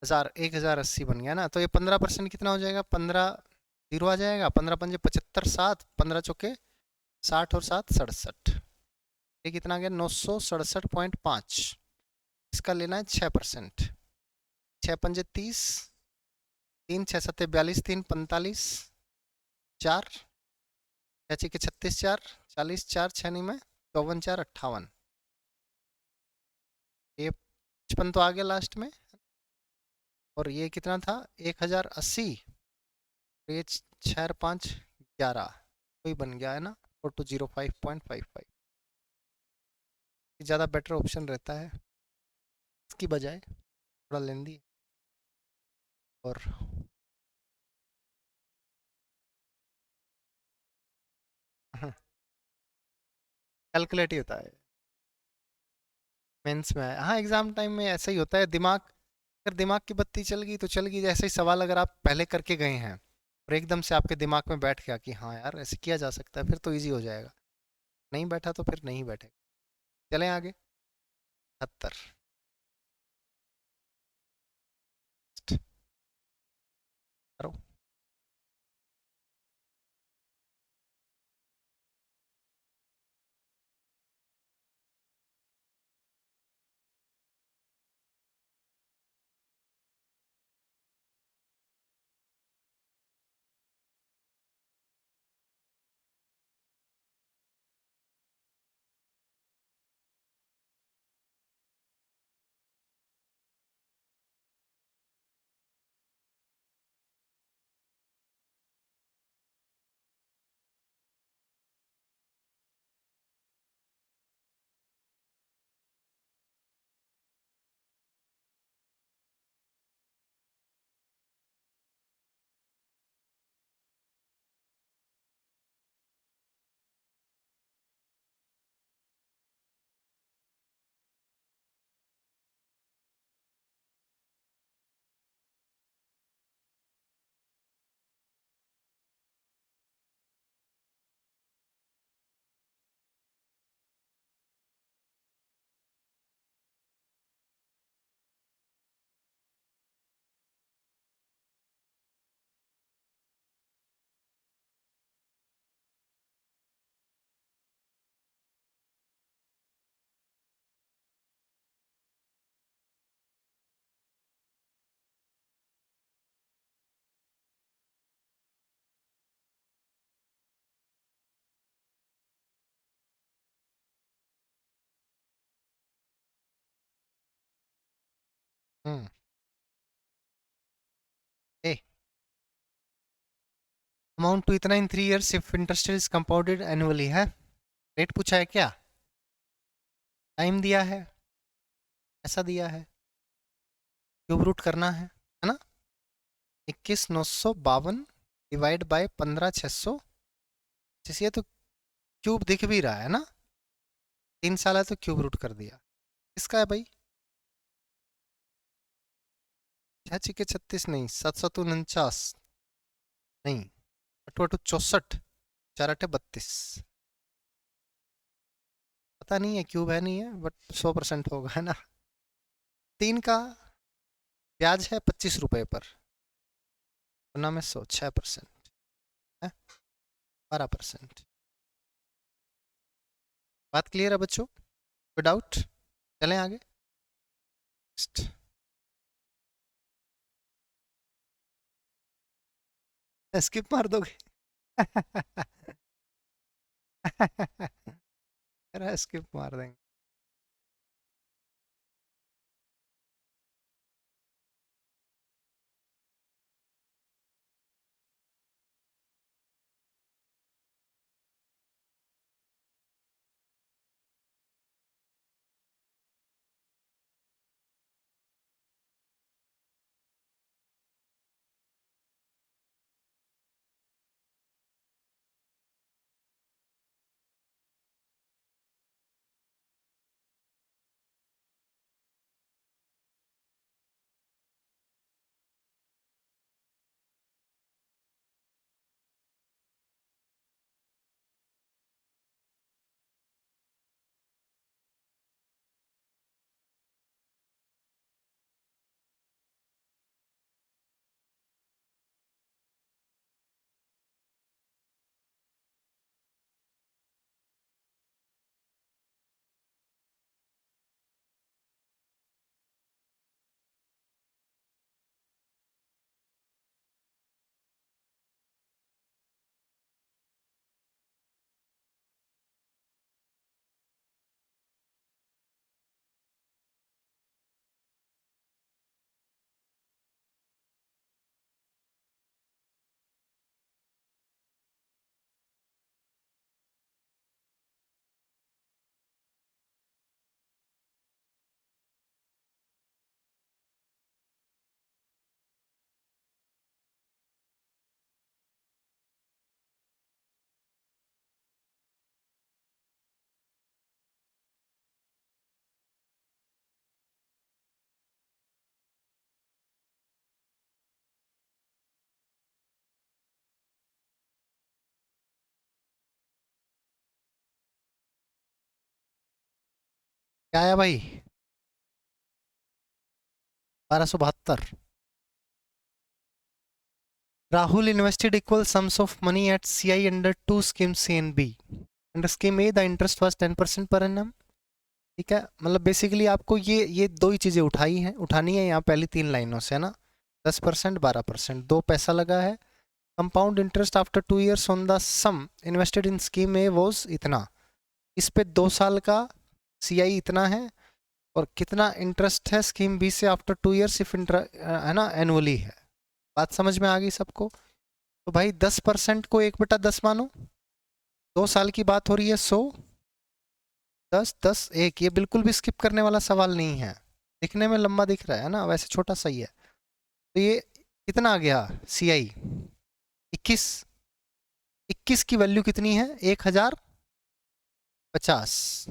1000, 1080 बन गया ना। तो ये 15% कितना हो जाएगा, 15 जीरो आ जाएगा, 15 पंजे 75, 7 15 चौके 60 और 7 67, ये कितना आ गया, 967.5। इसका लेना है 6%, 6 पंजे 30, 3 6 7 42, 3 45, 4 छः के 36, 4 40, 4 6 नहीं में 54, 4 58, ये 55 तो आ गया लास्ट में, और ये कितना था 1080, ये 6 5 11, कोई बन गया है ना 4205.55। ज़्यादा बेटर ऑप्शन रहता है इसकी बजाय, थोड़ा लेंदी और कैलकुलेट ही होता है। मेंस में हाँ, एग्जाम टाइम में ऐसा ही होता है, दिमाग, अगर दिमाग की बत्ती चल गई तो चल गई। जैसे ही सवाल अगर आप पहले करके गए हैं और एकदम से आपके दिमाग में बैठ गया कि हाँ यार ऐसे किया जा सकता है, फिर तो इजी हो जाएगा। नहीं बैठा तो फिर नहीं बैठेगा। चलें आगे। 70। करो। हम्म। ए, अमाउंट टू इतना इन 3 years if interest is compounded annually है। रेट पूछा है क्या? टाइम दिया है, ऐसा दिया है, क्यूब रूट करना है ना? 21,952 डिवाइड बाय 15,600, जैसे तो क्यूब दिख भी रहा है ना, 3 साल है तो क्यूब रूट कर दिया। किसका है भाई? 6 6 36 नहीं, 7 7 49 नहीं, 8 8 64, 4 8 32, पता नहीं है क्यूब है नहीं है, बट 100% होगा है ना। 3 का ब्याज है 25 रुपए पर, गुना में 100, 6% है। 12%। बात क्लियर है बच्चों? कोई डाउट? चलें आगे। स्किप मार दोगे? अरे स्किप मार देंगे। क्या आया भाई? 1272। Rahul invested equal sums of money at CI under two schemes A and B. Under scheme A, the interest was 10% per annum. ठीक है, मतलब बेसिकली आपको ये दो ही चीज़ें उठानी है यहाँ पहली 3 लाइनों से, है ना। 10%, 12%, दो पैसा लगा है। Compound interest after 2 years on the sum invested in scheme A was इतना। इस पे 2 साल का CI इतना है, और कितना इंटरेस्ट है स्कीम बी से आफ्टर 2 years इफ है ना, एनुअली है। बात समझ में आ गई सबको? तो भाई 10% को 1/10 मानो, 2 साल की बात हो रही है, 100, 10, 10, 1। ये बिल्कुल भी स्किप करने वाला सवाल नहीं है। दिखने में लंबा दिख रहा है ना, वैसे छोटा सही है। तो ये कितना आ गया CI? 21। 21 की वैल्यू कितनी है? 1050।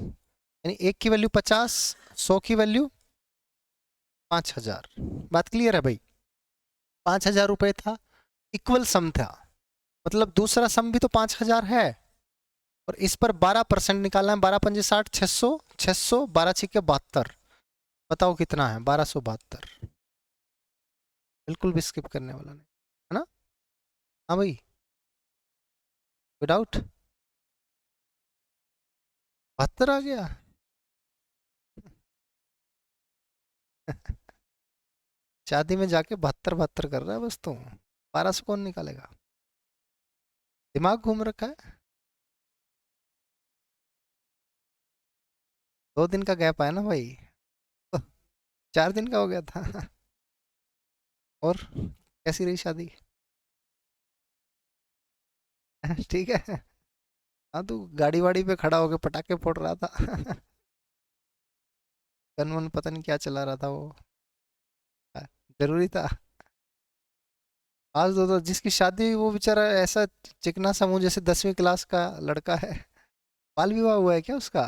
यानी 1 की वैल्यू 50, 100 की वैल्यू 5000। बात क्लियर है भाई? 5000 रुपये था, इक्वल सम था, मतलब दूसरा सम भी तो 5000 है, और इस पर 12% निकालना है। 12×5 = 60, 600, 600, 12×6 = 72। बताओ कितना है? 1272। बिल्कुल भी स्किप करने वाला नहीं, है ना। हाँ भाई, विदाउट 72 आ गया। शादी में जाके 72 72 कर रहा है बस तू। 1200 कौन निकालेगा? दिमाग घूम रखा है। 2 दिन का गैप आया ना भाई, तो 4 दिन का हो गया था। और कैसी रही शादी? ठीक है। हाँ, तू गाड़ी वाड़ी पे खड़ा होके पटाखे फोड़ रहा था। गन वन पता नहीं क्या चला रहा था वो। हाँ, जरूरी था? आज तो जिसकी शादी हुई वो बेचारा ऐसा चिकना सा मुंह, जैसे 10वीं क्लास का लड़का है। बाल विवाह हुआ है क्या उसका?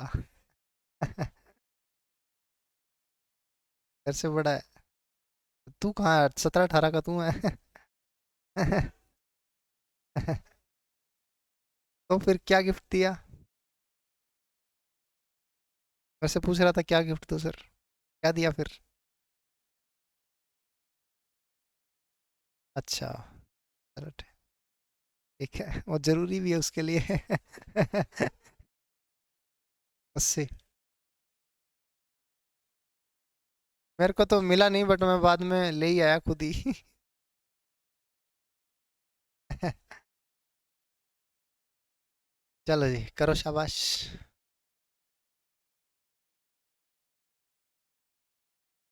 घर से बड़ा है? तू कहाँ है? 17 18 का तू है? तो फिर क्या गिफ्ट दिया? घर से पूछ रहा था क्या गिफ्ट दो सर, क्या दिया फिर? अच्छा, चलो ठीक है, वो जरूरी भी है उसके लिए। 80। मेरे को तो मिला नहीं, बट मैं बाद में ले ही आया खुद ही। चलो जी, करो शाबाश।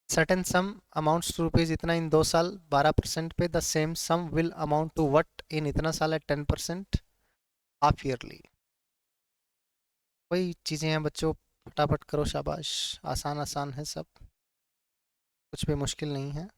Certain sum amounts to rupees इतना इन 2 साल 12% पे, the same sum will amount to what in इतना साल एट 10% हाफ ईयरली। वही चीज़ें हैं बच्चों, फटाफट करो शाबाश। आसान आसान है सब, कुछ भी मुश्किल नहीं है।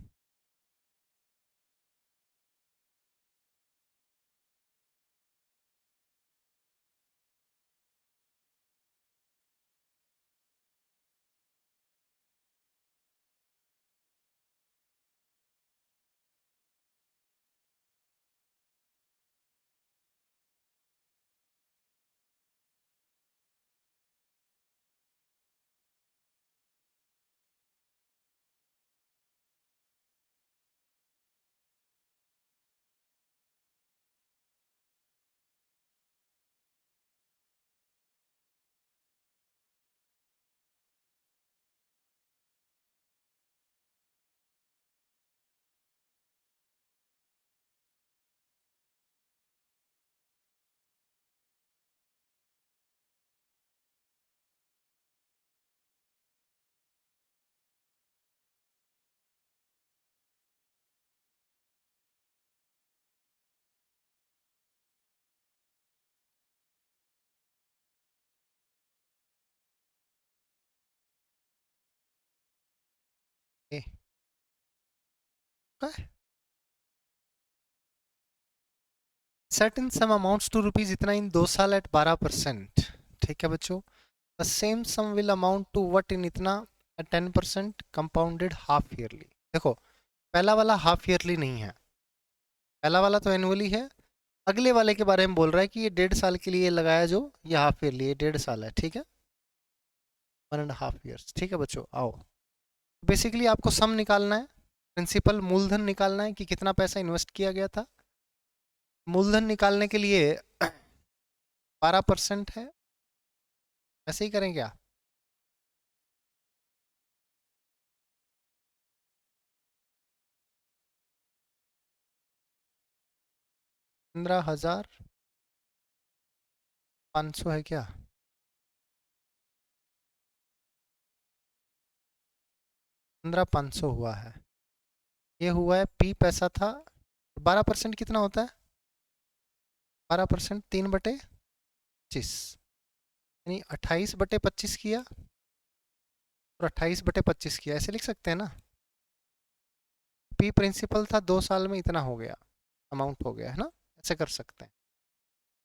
A, certain sum amounts to rupees इतना इन 2 साल एट 12%। ठीक है बच्चों, the same sum will amount to what in इतना एट 10% कंपाउंडेड हाफ ईयरली। देखो, पहला वाला हाफ ईयरली नहीं है, पहला वाला तो एनुअली है। अगले वाले के बारे में बोल रहा है कि ये 1.5 साल के लिए लगाया जो, ये हाफ ईयरली, ये 1.5 साल है। ठीक है, 1.5 years। ठीक है बच्चों, आओ। बेसिकली आपको सम निकालना है, प्रिंसिपल मूलधन निकालना है कि कितना पैसा इन्वेस्ट किया गया था। मूलधन निकालने के लिए 12% है, ऐसे ही करें क्या? 15,500 है क्या? 15,500 हुआ है। ये हुआ है, पी पैसा था। 12% कितना होता है? 12% 3/25, यानी 28/25 किया, और 28/25 किया, ऐसे लिख सकते हैं ना। पी प्रिंसिपल था, 2 साल में इतना हो गया, अमाउंट हो गया है ना, ऐसे कर सकते हैं।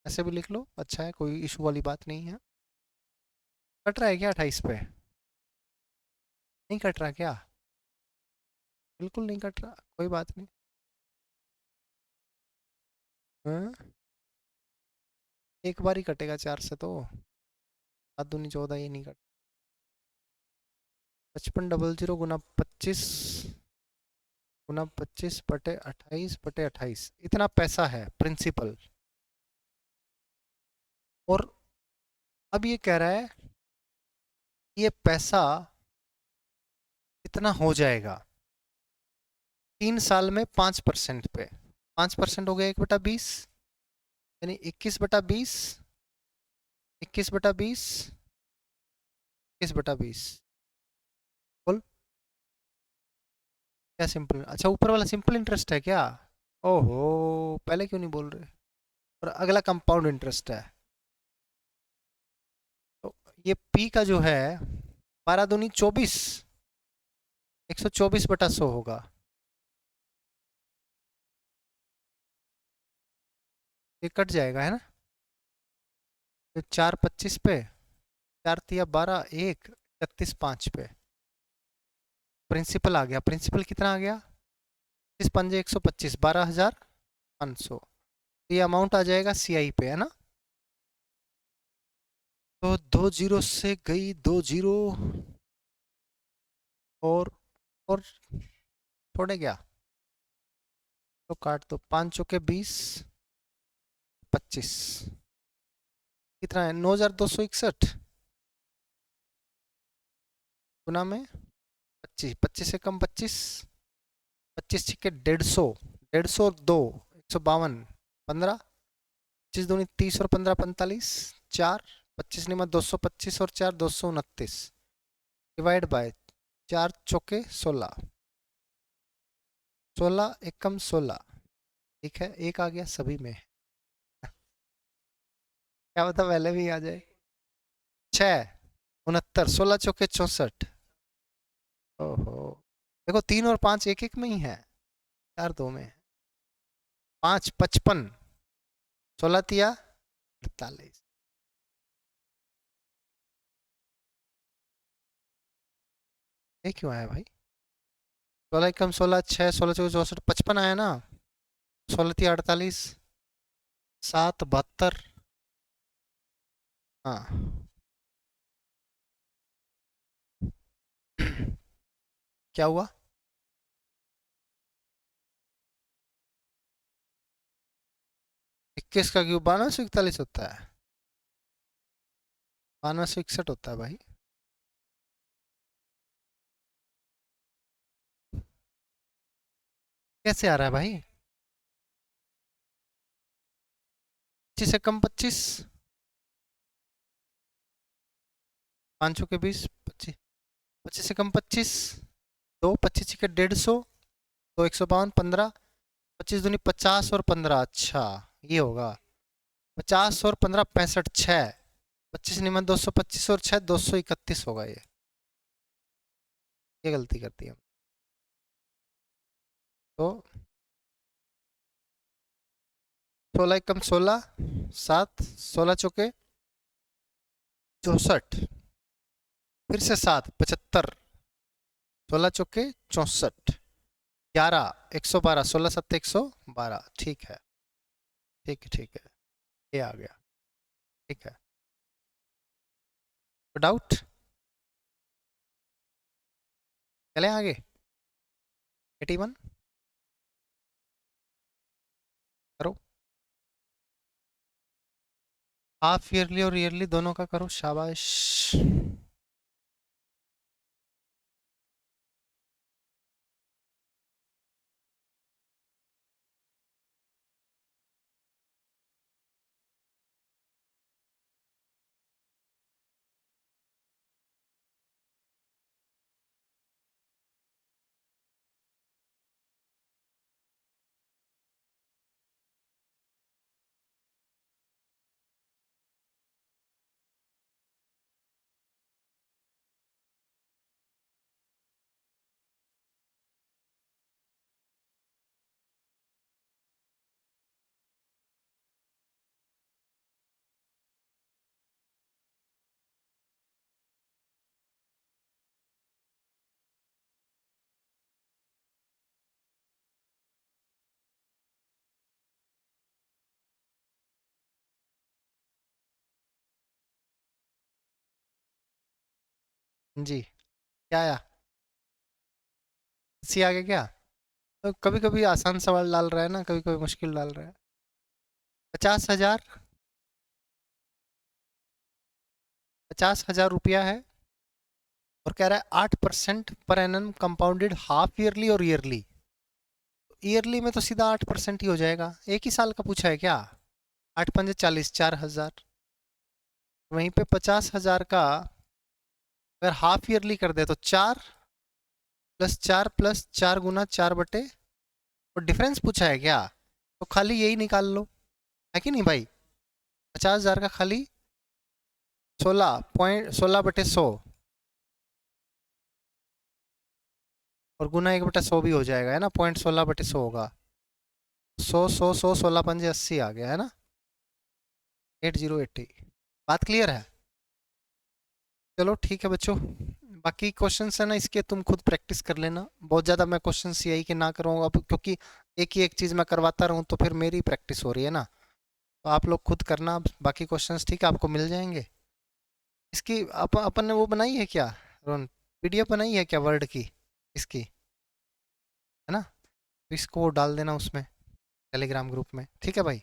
ऐसे भी लिख लो, अच्छा है, कोई इशू वाली बात नहीं है। कट रहा है क्या 28 पे? नहीं कट रहा क्या? बिल्कुल नहीं कट रहा, कोई बात नहीं। हाँ? एक बार ही कटेगा 4 से तो, 7 दूनी 14, ये नहीं कट। 5500 गुना 25 गुना 25/28/28, इतना पैसा है प्रिंसिपल। और अब ये कह रहा है, ये पैसा इतना हो जाएगा 3 साल में 5% पे। 5% हो गया 1/20, यानी 21/20, 21/20, 21/20। बोल, क्या सिंपल? अच्छा, ऊपर वाला सिंपल इंटरेस्ट है क्या? ओहो, पहले क्यों नहीं बोल रहे? और अगला कंपाउंड इंटरेस्ट है। तो ये पी का जो है, 12 दूनी 24, 124/100 होगा। ये कट जाएगा है ना, तो 4/25 पे, 4 तिया 12, 1 31/5 पे प्रिंसिपल आ गया। प्रिंसिपल कितना आ गया? 25 पंजे 125, 12,500। ये अमाउंट आ जाएगा सीआई पे, है ना। तो 2 जीरो से गई 2 जीरो, और छोड़े क्या? तो काट दो, 5 चौके 20, 25 कितना है? 9261 गुना में 25, 25 से कम 25, 25 छिके 150, 152, 152, 15, 25 दूनी 30 और 15 45, 4, 25 निमा 225 और 4 229, डिवाइड बाय 4 चौके 16, 16 एकम 16, ठीक है, एक आ गया सभी में। क्या बता पहले भी आ जाए। 6 69, 16 चौके 64, ओहो, देखो 3 और 5 एक एक में ही है, 4 2 में है। 5 55, 16 तिया 48, ये क्यों आया भाई? 16 कम 16, 6 16 चौके 64, 55 आया ना। 16 तिया 48, 7 72, हाँ। क्या हुआ? 21 का क्यूब 9241 होता है, 9261 होता है भाई। कैसे आ रहा है भाई? 25 से कम 25, 5 के 20, 25, 25 से कम 25, 2 25 के 150, 2 152, 15, 25 दूनी 50 और 15, अच्छा ये होगा। 50 और 15 65, 6, 25 निमन 225 और 6 231 होगा ये गलती करती है। तो 16 कम 16, 7 16 चौके 64, फिर से 7 75, 16 चौके 64, 11 112, 16 7 112, ठीक है, ठीक है, ठीक है, ये आ गया, ठीक है। डाउट? चले आगे। 81 करो, हाफ ईयरली और ईयरली दोनों का करो, शाबाश। जी, क्या आया? सी आगे क्या? तो कभी कभी आसान सवाल डाल रहा है ना, कभी कभी मुश्किल डाल रहा है। 50,000, 50,000 रुपया है, और कह रहा है 8% पर एनम कंपाउंडेड हाफ ईयरली और ईयरली। ईयरली में तो सीधा 8% ही हो जाएगा, एक ही साल का पूछा है क्या? 8 पंजे 40, 4,000, वहीं पे 50,000 का अगर हाफ ईयरली कर दे तो 4 + 4 + 4 गुना 4 बटे, और डिफरेंस पूछा है क्या, तो खाली यही निकाल लो, है कि नहीं भाई? 50,000 का खाली 16.16/100, और गुना 1/100 भी हो जाएगा, है ना, 0.16/100 होगा। 100 100 100, 16 पंजे 80 आ गया, है ना, 8080। बात क्लियर है? चलो ठीक है बच्चों, बाकी क्वेश्चंस है ना इसके तुम खुद प्रैक्टिस कर लेना। बहुत ज़्यादा मैं क्वेश्चंस यही के ना करूँ अब, क्योंकि एक ही एक चीज़ मैं करवाता रहूँ तो फिर मेरी प्रैक्टिस हो रही है ना। तो आप लोग खुद करना बाकी क्वेश्चंस, ठीक है, आपको मिल जाएंगे। इसकी अपन ने वो बनाई है क्या रोन, पीडीएफ बनाई है क्या वर्ड की इसकी, है ना? तो इसको डाल देना उसमें टेलीग्राम ग्रुप में, ठीक है भाई।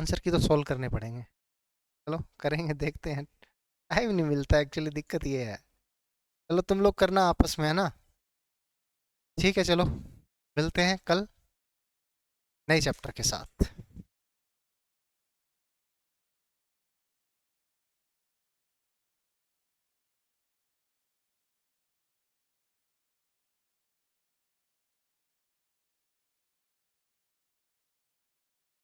आंसर की तो सॉल्व करने पड़ेंगे। चलो करेंगे, देखते हैं। टाइम नहीं मिलता एक्चुअली, दिक्कत ये है। चलो तुम लोग करना आपस में, है ना? ठीक है, चलो मिलते हैं कल नए चैप्टर के साथ।